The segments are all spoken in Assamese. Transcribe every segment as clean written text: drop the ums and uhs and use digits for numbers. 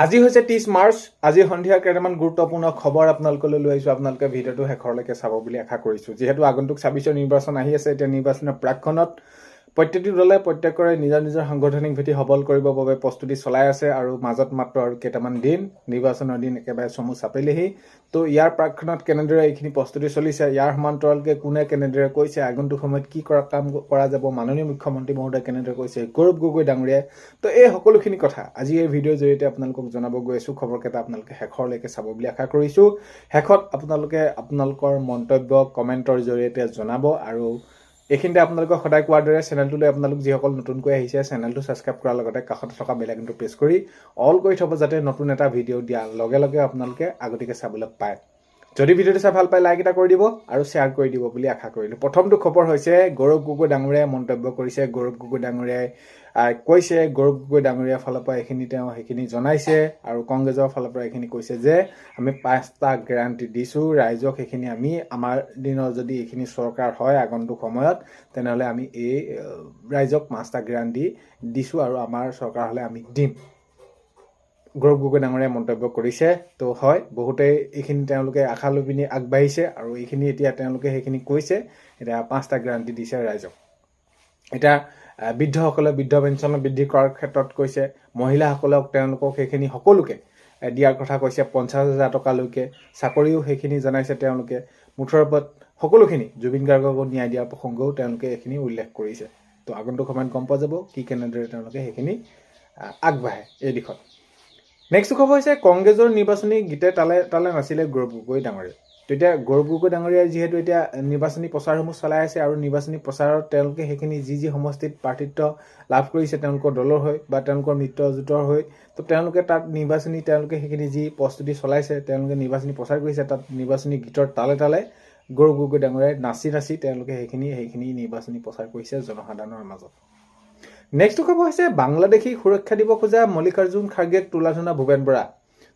আজি হৈছে 30 মাৰ্চ। আজি সন্ধিয়া কেইটামান গুৰুত্বপূৰ্ণ খবৰ আপোনালোকলৈ লৈ আহিছোঁ। আপোনালোকে ভিডিঅ'টো শেষৰলৈকে চাব বুলি আশা কৰিছোঁ। যিহেতু আগন্তুক 26 নিৰ্বাচন আহি আছে, এতিয়া নিৰ্বাচনৰ প্ৰাকক্ষণত প্ৰত্যেকটি দলে প্ৰত্যেকৰে নিজৰ নিজৰ সাংগঠনিক ভেটি সবল কৰিবৰ বাবে প্ৰস্তুতি চলাই আছে আৰু মাজত মাত্ৰ আৰু কেইটামান দিন নিৰ্বাচনৰ দিন একেবাৰে চমু চাপিলেহি। তো ইয়াৰ প্ৰাকক্ষণত কেনেদৰে এইখিনি প্ৰস্তুতি চলিছে, ইয়াৰ সমান্তৰালকে কোনে কেনেদৰে কৈছে, আগন্তুক সময়ত কি কাম কৰা যাব, মাননীয় মুখ্যমন্ত্ৰী মহোদয়ে কেনেদৰে কৈছে, গৌৰৱ গগৈ ডাঙৰীয়াই। তো এই সকলোখিনি কথা আজি এই ভিডিঅ'ৰ জৰিয়তে আপোনালোকক জনাব গৈ আছোঁ। খবৰকেইটা আপোনালোকে শেষৰলৈকে চাব বুলি আশা কৰিছোঁ। শেষত আপোনালোকে আপোনালোকৰ মন্তব্য কমেণ্টৰ জৰিয়তে জনাব আৰু এইখিনিতে আপোনালোকক সদায় কোৱাৰ দৰে চেনেলটোলৈ আপোনালোক যিসকল নতুনকৈ আহিছে চেনেলটো ছাবস্ক্ৰাইব কৰাৰ লগতে কাষতে থকা বেল আইকনটো প্ৰেছ কৰি অল কৰি থ'ব, যাতে নতুন এটা ভিডিঅ' দিয়াৰ লগে লগে আপোনালোকে আগতীয়াকৈ চাবলৈ পায়। যদি ভিডিঅ'টো চাই ভাল পায় লাইক এটা কৰি দিব আৰু শ্বেয়াৰ কৰি দিব বুলি আশা কৰিলোঁ। প্ৰথমটো খবৰ হৈছে গৌৰৱ গগৈ ডাঙৰীয়াই মন্তব্য কৰিছে। গৌৰৱ গগৈ ডাঙৰীয়াই কৈছে, গৌৰৱ গগৈ ডাঙৰীয়াৰ ফালৰ পৰা সেইখিনি জনাইছে আৰু কংগ্ৰেছৰ ফালৰ পৰা এইখিনি কৈছে যে আমি 5টা গেৰাণ্টি দিছোঁ ৰাইজক। সেইখিনি আমি আমাৰ দিনৰ যদি এইখিনি চৰকাৰ হয় আগন্তুক সময়ত, তেনেহ'লে আমি এই ৰাইজক 5টা গেৰাণ্টি দিছোঁ আৰু আমাৰ চৰকাৰ হ'লে আমি দিম। গৌৰৱ গগৈ ডাঙৰীয়াই মন্তব্য কৰিছে। তো হয়, বহুতেই এইখিনি তেওঁলোকে আশা লৈ পিনি আগবাঢ়িছে আৰু এইখিনি এতিয়া তেওঁলোকে সেইখিনি কৈছে। এতিয়া 5টা গেৰাণ্টি দিছে ৰাইজক। এতিয়া বৃদ্ধসকলে বৃদ্ধ পেঞ্চন বৃদ্ধি কৰাৰ ক্ষেত্ৰত কৈছে, মহিলাসকলক তেওঁলোকক সেইখিনি সকলোকে দিয়াৰ কথা কৈছে, 50,000 টকালৈকে চাকৰিও সেইখিনি জনাইছে তেওঁলোকে। মুঠৰ ওপৰত সকলোখিনি জুবিন গাৰ্গকো ন্যায় দিয়াৰ প্ৰসংগও তেওঁলোকে এইখিনি উল্লেখ কৰিছে। তো আগন্তুক সময়ত গম পোৱা যাব কি কেনেদৰে তেওঁলোকে সেইখিনি আগবাঢ়ে এই দিশত। নেক্সট খবৰ হৈছে কংগ্ৰেছৰ নিৰ্বাচনী গীতে তালে তালে নাছিলে গৌৰৱ গগৈ ডাঙৰীয়া। তেতিয়া গৌৰৱ গগৈ ডাঙৰীয়াই যিহেতু এতিয়া নিৰ্বাচনী প্ৰচাৰসমূহ চলাই আছে আৰু নিৰ্বাচনী প্ৰচাৰত তেওঁলোকে সেইখিনি যি সমষ্টিত প্ৰাৰ্থিত্ব লাভ কৰিছে তেওঁলোকৰ দলৰ হৈ বা তেওঁলোকৰ মিত্ৰজোঁটৰ হৈ, তো তেওঁলোকে তাত তেওঁলোকে সেইখিনি যি প্ৰস্তুতি চলাইছে, তেওঁলোকে নিৰ্বাচনী প্ৰচাৰ কৰিছে, তাত নিৰ্বাচনী গীতৰ তালে তালে গৌৰৱ গগৈ ডাঙৰীয়াই নাচি তেওঁলোকে সেইখিনি নিৰ্বাচনী প্ৰচাৰ কৰিছে জনসাধাৰণৰ মাজত। নেক্সট খবৰ হৈছে বাংলাদেশীক সুৰক্ষা দিব খোজা মল্লিকাৰ্জুন খাৰ্গেক তোলা-ধনা ভূপেন বৰা।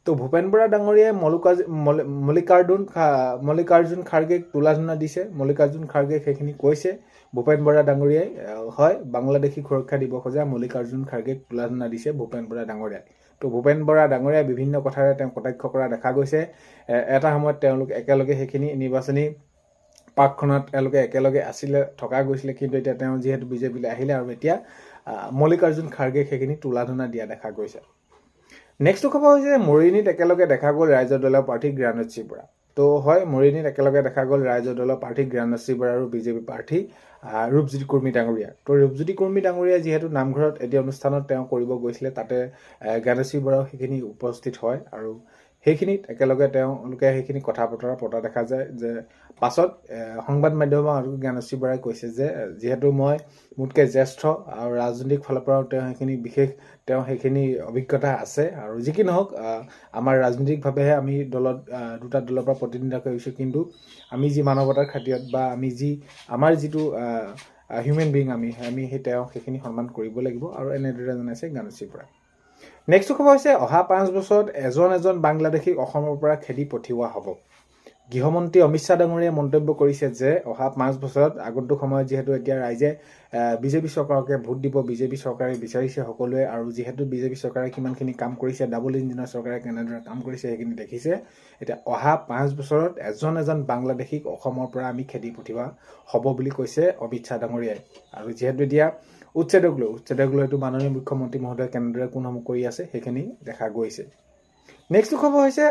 তো ভূপেন বৰা ডাঙৰীয়াই মল্লিকাৰ্জুন খাৰ্গেক তোলা-ধনা দিছে। মল্লিকাৰ্জুন খাৰ্গেক সেইখিনি কৈছে। ভূপেন বৰা ডাঙৰীয়াই হয়, বাংলাদেশীক সুৰক্ষা দিব খোজা মল্লিকাৰ্জুন খাৰ্গেক তোলা-ধনা দিছে ভূপেন বৰা ডাঙৰীয়াই। তো ভূপেন বৰা ডাঙৰীয়াই বিভিন্ন কথাৰে তেওঁ কটাক্ষ কৰা দেখা গৈছে। এটা সময়ত তেওঁলোক একেলগে সেইখিনি নিৰ্বাচনী পাকখনত তেওঁলোকে একেলগে থকা গৈছিলে, কিন্তু এতিয়া তেওঁ যিহেতু বিজেপিলৈ আহিলে আৰু এতিয়া মল্লিকাৰ্জুন খাৰ্গেক সেইখিনি তোলা-ধনা দিয়া দেখা গৈছে। নেক্সট খবৰ হৈছে মৰিয়নিত একেলগে দেখা গ'ল ৰাইজৰ দলৰ প্ৰাৰ্থী জ্ঞানশ্ৰী বৰা। তো হয়, মৰিয়নিত একেলগে দেখা গ'ল ৰাইজৰ দলৰ প্ৰাৰ্থী জ্ঞানশ্ৰী বৰা আৰু বিজেপি প্ৰাৰ্থী ৰূপজ্যোতি কুৰ্মী ডাঙৰীয়া। তো ৰূপজ্যোতি কুৰ্মী ডাঙৰীয়া যিহেতু নামঘৰত এটি অনুষ্ঠানত তেওঁ কৰিব গৈছিলে, তাতে জ্ঞানশ্ৰী বৰাও সেইখিনি উপস্থিত হয় আৰু সেইখিনিত একেলগে তেওঁলোকে সেইখিনি কথা বতৰা পতা দেখা যায়। যে পাছত সংবাদ মাধ্যমৰ আৰু জ্ঞানশ্ৰী বৰাই কৈছে যে যিহেতু মই মোতকৈ জ্যেষ্ঠ আৰু ৰাজনৈতিক ফালৰ পৰাও তেওঁ সেইখিনি অভিজ্ঞতা আছে আৰু যি কি নহওক আমাৰ ৰাজনৈতিকভাৱেহে আমি দুটা দলৰ পৰা প্ৰতিনিধিত্ব কৰিছোঁ, কিন্তু আমি যি মানৱতাৰ খাতিৰত বা আমাৰ যিটো হিউমেন বিং আমি তেওঁ সেইখিনি সন্মান কৰিব লাগিব আৰু এনেদৰে জনাইছে জ্ঞানশ্ৰী বৰাই। নেক্সট খবৰ হৈছে অহা 5 বছৰত এজন বাংলাদেশীক অসমৰ পৰা খেদি পঠিওৱা হ'ব। গৃহমন্ত্ৰী অমিত শ্বাহ ডাঙৰীয়াই মন্তব্য কৰিছে যে অহা 5 বছৰত আগন্তুক সময়ত যিহেতু এতিয়া ৰাইজে বিজেপি চৰকাৰকে ভোট দিব, বিজেপি চৰকাৰে বিচাৰিছে সকলোৱে, আৰু যিহেতু বিজেপি চৰকাৰে কিমানখিনি কাম কৰিছে, ডাবল ইঞ্জিনৰ চৰকাৰে কেনেদৰে কাম কৰিছে সেইখিনি দেখিছে। এতিয়া অহা 5 বছৰত এজন বাংলাদেশীক অসমৰ পৰা আমি খেদি পঠিওৱা হ'ব বুলি কৈছে অমিত শ্বাহ ডাঙৰীয়াই। আৰু যিহেতু এতিয়া উচ্ছেদক লৈতো মাননীয় মুখ্যমন্ত্ৰী মহোদয়ে কেনেদৰে কোনসমূহ কৰি আছে সেইখিনি দেখা গৈছে। নেক্সট খবৰ হৈছে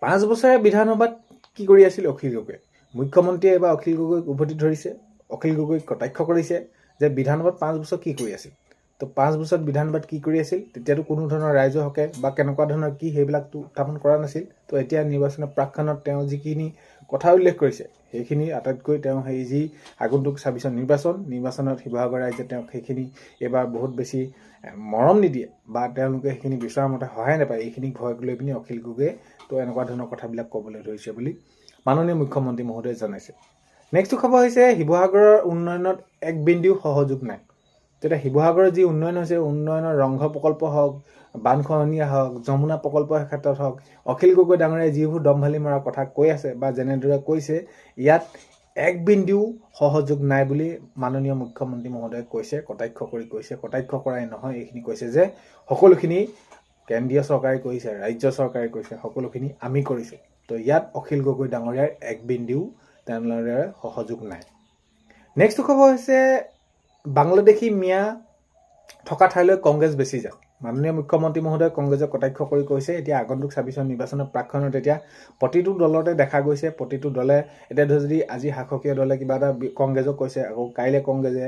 5 বছৰীয়া বিধানসভাত কি কৰি আছিল অখিল গগৈ। মুখ্যমন্ত্ৰীয়ে এবাৰ অখিল গগৈক উভতি ধৰিছে, অখিল গগৈক কটাক্ষ কৰিছে যে বিধানসভাত 5 বছৰ কি কৰি আছিল। তো 5 বছৰত বিধানসভাত কি কৰি আছিল, তেতিয়াতো কোনো ধৰণৰ ৰাইজৰ হকে বা কেনেকুৱা ধৰণৰ কি সেইবিলাকতো উত্থাপন কৰা নাছিল। তো এতিয়া নিৰ্বাচনৰ প্ৰাকক্ষণত তেওঁ যিখিনি কথা উল্লেখ কৰিছে সেইখিনি আটাইতকৈ তেওঁ যি আগন্তুক 26 নিৰ্বাচনত শিৱসাগৰ ৰাইজে তেওঁক সেইখিনি এইবাৰ বহুত বেছি মৰম নিদিয়ে বা তেওঁলোকে সেইখিনি বিচৰা মতে সহায় নাপায়, এইখিনিক ভয় লৈ পিনি অখিল গগৈয়ে তো এনেকুৱা ধৰণৰ কথাবিলাক ক'বলৈ ধৰিছে বুলি মাননীয় মুখ্যমন্ত্ৰী মহোদয়ে জনাইছে। নেক্সট খবৰ হৈছে শিৱসাগৰৰ উন্নয়নত এক বিন্দু সহযোগ নাই। তেতিয়া শিৱসাগৰৰ যি উন্নয়ন হৈছে, উন্নয়নৰ ৰংঘৰ প্ৰকল্প হওক, বানখহনীয়া হওক, যমুনা প্ৰকল্পৰ ক্ষেত্ৰত হওক, অখিল গগৈ ডাঙৰীয়াই যিবোৰ দমভালি মৰাৰ কথা কৈ আছে বা যেনেদৰে কৈছে, ইয়াত এক বিন্দু সহযোগ নাই বুলি মাননীয় মুখ্যমন্ত্ৰী মহোদয়ে কৈছে, কটাক্ষ কৰি কৈছে। কটাক্ষ কৰাই নহয়, এইখিনি কৈছে যে সকলোখিনি কেন্দ্ৰীয় চৰকাৰে কৰিছে, ৰাজ্য চৰকাৰে কৰিছে, সকলোখিনি আমি কৰিছোঁ। তো ইয়াত অখিল গগৈ ডাঙৰীয়াৰ এক বিন্দুও তেওঁলোকৰ সহযোগ নাই। নেক্সট খবৰ হৈছে বাংলাদেশী মিয়া থকা ঠাইলৈ কংগ্ৰেছ বেছি যায়। মাননীয় মুখ্যমন্ত্ৰী মহোদয়ে কংগ্ৰেছক কটাক্ষ কৰি কৈছে এতিয়া আগন্তুক ২৬ চন নিৰ্বাচনৰ প্ৰাক্ষণত এতিয়া প্ৰতিটো দলতে দেখা গৈছে, প্ৰতিটো দলে এতিয়া যদি আজি শাসকীয় দলে কিবা এটা কংগ্ৰেছক কৈছে, আকৌ কাইলৈ কংগ্ৰেছে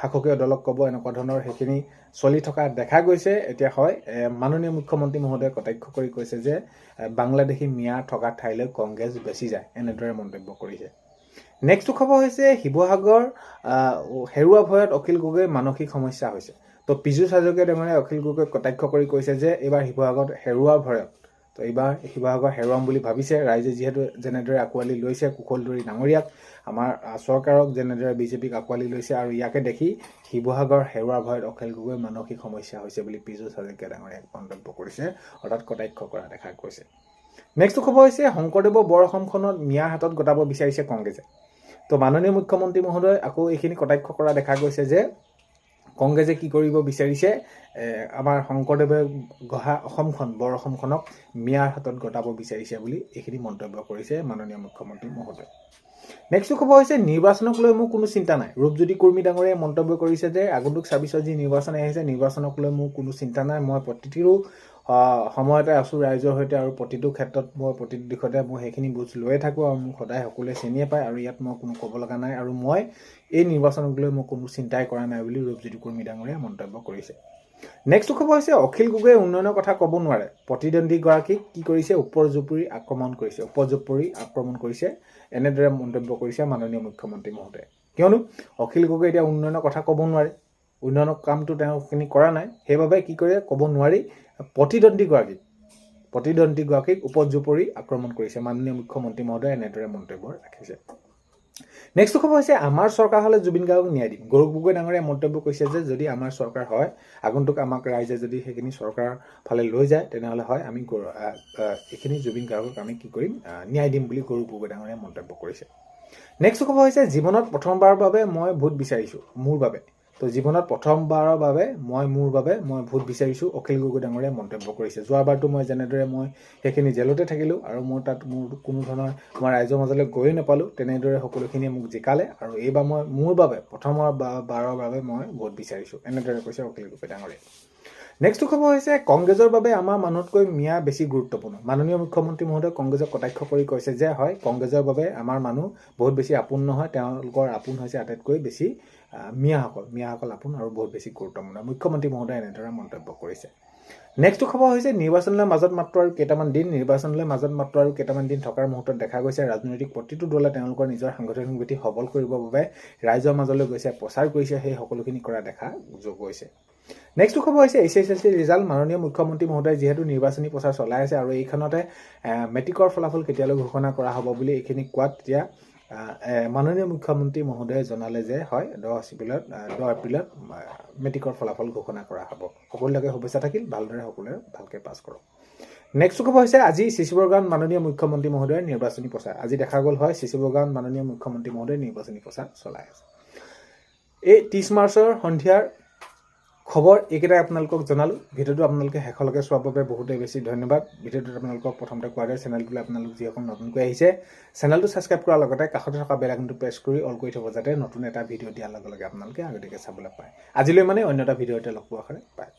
শাসকীয় দলক ক'ব, এনেকুৱা ধৰণৰ সেইখিনি চলি থকা দেখা গৈছে। এতিয়া হয় মাননীয় মুখ্যমন্ত্ৰী মহোদয়ে কটাক্ষ কৰি কৈছে যে বাংলাদেশী মিয়া থকা ঠাইলৈ কংগ্ৰেছ বেছি যায়, এনেদৰে মন্তব্য কৰিছে। নেক্সট খবৰ হৈছে শিৱসাগৰ হেৰুৱা ভয়ত অখিল গগৈৰ মানসিক সমস্যা হৈছে। তো পীযুষ হাজৰিকাই ডাঙৰীয়াই অখিল গগৈক কটাক্ষ কৰি কৈছে যে এইবাৰ শিৱসাগৰত হেৰুৱা ভয়ত, তো এইবাৰ শিৱসাগৰ হেৰুৱাম বুলি ভাবিছে ৰাইজে, যিহেতু যেনেদৰে আঁকোৱালি লৈছে কুশলদৰী ডাঙৰীয়াক, আমাৰ চৰকাৰক যেনেদৰে বিজেপিক আঁকোৱালি লৈছে, আৰু ইয়াকে দেখি শিৱসাগৰ হেৰুৱাৰ ভয়ত অখিল গগৈৰ মানসিক সমস্যা হৈছে বুলি পীযুষ হাজৰিকাই ডাঙৰীয়াক মন্তব্য কৰিছে, অৰ্থাৎ কটাক্ষ কৰা দেখা গৈছে। নেক্সট খবৰ হৈছে শংকৰদেৱৰ বৰ অসমখনত মিয়াৰ হাতত গতাব বিচাৰিছে কংগ্ৰেছে। তো মাননীয় মুখ্যমন্ত্ৰী মহোদয় আকৌ এইখিনি কটাক্ষ কৰা দেখা গৈছে যে কংগ্ৰেছে কি কৰিব বিচাৰিছে, আমাৰ শংকৰদেৱে গঢ়া অসমখন, বৰ অসমখনক মিয়াৰ হাতত গতাব বিচাৰিছে বুলি এইখিনি মন্তব্য কৰিছে মাননীয় মুখ্যমন্ত্ৰী মহোদয়। নেক্সট খবৰ হৈছে নিৰ্বাচনক লৈ মোৰ কোনো চিন্তা নাই। ৰূপজ্যোতি কুৰ্মী ডাঙৰীয়াই মন্তব্য কৰিছে যে আগন্তুক ২৬ত যি নিৰ্বাচন আহিছে, নিৰ্বাচনক লৈ মোৰ কোনো চিন্তা নাই, মই প্ৰতিটো সময়তে আছোঁ ৰাইজৰ সৈতে, আৰু প্ৰতিটো ক্ষেত্ৰত মই প্ৰতিটো দিশতে মই সেইখিনি বুজ লৈয়ে থাকোঁ, আৰু মোক সদায় সকলোৱে চিনিয়ে পায়, আৰু ইয়াত মই কোনো ক'ব লগা নাই, আৰু মই এই নিৰ্বাচনক লৈ মই কোনো চিন্তাই কৰা নাই বুলি ৰূপজ্যোতি কুৰ্মী ডাঙৰীয়াই মন্তব্য কৰিছে। নেক্সট খবৰ হৈছে অখিল গগৈয়ে উন্নয়নৰ কথা ক'ব নোৱাৰে, প্ৰতিদ্বন্দ্বীগৰাকীক কি কৰিছে, উপৰ্যুপৰি আক্ৰমণ কৰিছে, এনেদৰে মন্তব্য কৰিছে মাননীয় মুখ্যমন্ত্ৰী মহোদয়ে। কিয়নো অখিল গগৈ এতিয়া উন্নয়নৰ কথা ক'ব নোৱাৰে, উন্নয়নৰ কামটো তেওঁখিনি কৰা নাই, সেইবাবে কি কৰে ক'ব নোৱাৰি প্ৰতিদ্বন্দ্বীগৰাকীক উপৰ্যুপৰি আক্ৰমণ কৰিছে মাননীয় মুখ্যমন্ত্ৰী মহোদয়ে, এনেদৰে মন্তব্য ৰাখিছে। নেক্সট খবৰ হৈছে আমাৰ চৰকাৰ হ'লে জুবিন গাৰ্গক ন্যায় দিম। গৌৰৱ গগৈ ডাঙৰীয়াই মন্তব্য কৰিছে যে যদি আমাৰ চৰকাৰ হয়, আগন্তুক আমাক ৰাইজে যদি সেইখিনি চৰকাৰৰ ফালে লৈ যায়, তেনেহ'লে হয় আমি এইখিনি জুবিন গাৰ্গক আমি কি কৰিম, ন্যায় দিম বুলি গৌৰৱ গগৈ ডাঙৰীয়াই মন্তব্য কৰিছে। নেক্সট খবৰ হৈছে জীৱনত প্ৰথমবাৰৰ বাবে মই ভোট বিচাৰিছোঁ মোৰ বাবে। তো জীৱনত প্ৰথমবাৰৰ বাবে মোৰ বাবে মই ভোট বিচাৰিছোঁ, অখিল গগৈ ডাঙৰীয়াই মন্তব্য কৰিছে। যোৱাবাৰতো মই যেনেদৰে মই সেইখিনি জেলতে থাকিলোঁ, আৰু মোৰ কোনো ধৰণৰ মই ৰাইজৰ মাজলৈ গৈয়ে নাপালোঁ, তেনেদৰে সকলোখিনিয়ে মোক জিকালে, আৰু এইবাৰ মই মোৰ বাবে প্ৰথমবাৰৰ বাবে মই ভোট বিচাৰিছোঁ, এনেদৰে কৈছে অখিল গগৈ ডাঙৰীয়াই। নেক্সট খবৰ হৈছে কংগ্ৰেছৰ বাবে আমাৰ মানুহতকৈ মিয়া বেছি গুৰুত্বপূৰ্ণ। মাননীয় মুখ্যমন্ত্ৰী মহোদয়ে কংগ্ৰেছক কটাক্ষ কৰি কৈছে যে হয় কংগ্ৰেছৰ বাবে আমাৰ মানুহ বহুত বেছি আপোন নহয়, তেওঁলোকৰ আপোন হৈছে আটাইতকৈ বেছি মিয়াসকল আপোন আৰু বহুত বেছি গুৰুত্বপূৰ্ণ, মুখ্যমন্ত্ৰী মহোদয়ে এনেদৰে মন্তব্য কৰিছে। নেক্সট খবৰ হৈছে নিৰ্বাচনলৈ মাজত মাত্ৰ আৰু কেইটামান দিন থকাৰ মুহূৰ্তত দেখা গৈছে ৰাজনৈতিক প্ৰতিটো দলে তেওঁলোকৰ নিজৰ সাংগঠনিক ভেটি সবল কৰিবৰ বাবে ৰাইজৰ মাজলৈ গৈছে, প্ৰচাৰ কৰিছে, সেই সকলোখিনি কৰা দেখা গৈছে। নেক্সট খবৰ হৈছে HSLC ৰিজাল্ট। মাননীয় মুখ্যমন্ত্ৰী মহোদয়ে যিহেতু নিৰ্বাচনী প্ৰচাৰ চলাই আছে, আৰু এইখনতে মেট্ৰিকৰ ফলাফল কেতিয়ালৈ ঘোষণা কৰা হ'ব বুলি এইখিনি কোৱাত তেতিয়া মাননীয় মুখ্যমন্ত্ৰী মহোদয়ে জনালে যে হয় 10 এপ্ৰিলত মেট্ৰিকৰ ফলাফল ঘোষণা কৰা হ'ব। সকলোকে শুভেচ্ছা থাকিল, ভালদৰে সকলোৱে ভালকৈ পাছ কৰক। নেক্সট খবৰ হৈছে আজি চিচিবৰগাঁৱত মাননীয় মুখ্যমন্ত্ৰী মহোদয়ে নিৰ্বাচনী প্ৰচাৰ। আজি দেখা গ'ল হয় চিচিবৰগাঁৱত মাননীয় মুখ্যমন্ত্ৰী মহোদয়ে নিৰ্বাচনী প্ৰচাৰ চলাই আছে। এই 30 মাৰ্চৰ সন্ধিয়াৰ খবৰ এইকেইটাই আপোনালোকক জনালোঁ। ভিডিঅ'টো আপোনালোকে শেষলৈকে চোৱাৰ বাবে বহুতেই বেছি ধন্যবাদ। ভিডিঅ'টোত আপোনালোকক প্ৰথমতে কোৱা যায় চেনেলটোলৈ আপোনালোক যিসকল নতুনকৈ আহিছে চেনেলটো ছাবস্ক্ৰাইব কৰাৰ লগতে কাষতে থকা বেল আইকনটো প্ৰেছ কৰি অল কৰি থ'ব, যাতে নতুন এটা ভিডিঅ' দিয়াৰ লগে লগে আপোনালোকে আগতীয়াকৈ চাবলৈ পায়। আজিলৈ মানে অন্য এটা ভিডিঅ'তে লগ পোৱাৰ কাৰণে পায়।